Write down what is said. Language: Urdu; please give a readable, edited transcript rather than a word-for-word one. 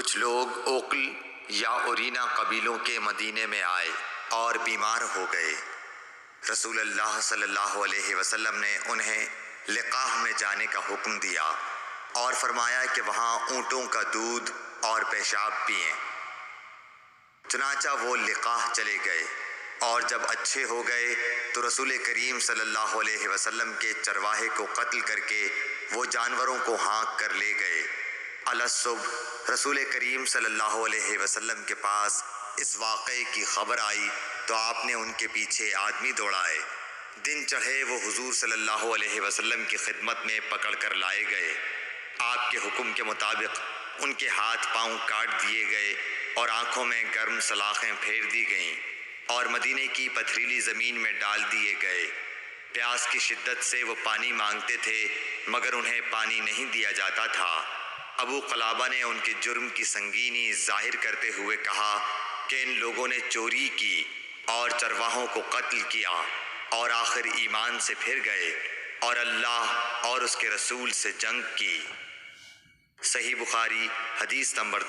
کچھ لوگ اوقل یا اورینا قبیلوں کے مدینے میں آئے اور بیمار ہو گئے۔ رسول اللہ صلی اللہ علیہ وسلم نے انہیں لقاح میں جانے کا حکم دیا اور فرمایا کہ وہاں اونٹوں کا دودھ اور پیشاب پئیں۔ چنانچہ وہ لقاح چلے گئے، اور جب اچھے ہو گئے تو رسول کریم صلی اللہ علیہ وسلم کے چرواہے کو قتل کر کے وہ جانوروں کو ہانک کر لے گئے۔ الصبح رسول کریم صلی اللہ علیہ وسلم کے پاس اس واقعے کی خبر آئی تو آپ نے ان کے پیچھے آدمی دوڑائے۔ دن چڑھے وہ حضور صلی اللہ علیہ وسلم کی خدمت میں پکڑ کر لائے گئے۔ آپ کے حکم کے مطابق ان کے ہاتھ پاؤں کاٹ دیے گئے اور آنکھوں میں گرم سلاخیں پھیر دی گئیں اور مدینے کی پتھریلی زمین میں ڈال دیے گئے۔ پیاس کی شدت سے وہ پانی مانگتے تھے مگر انہیں پانی نہیں دیا جاتا تھا۔ ابو قلابہ نے ان کے جرم کی سنگینی ظاہر کرتے ہوئے کہا کہ ان لوگوں نے چوری کی اور چرواہوں کو قتل کیا اور آخر ایمان سے پھر گئے اور اللہ اور اس کے رسول سے جنگ کی۔ صحیح بخاری حدیث نمبر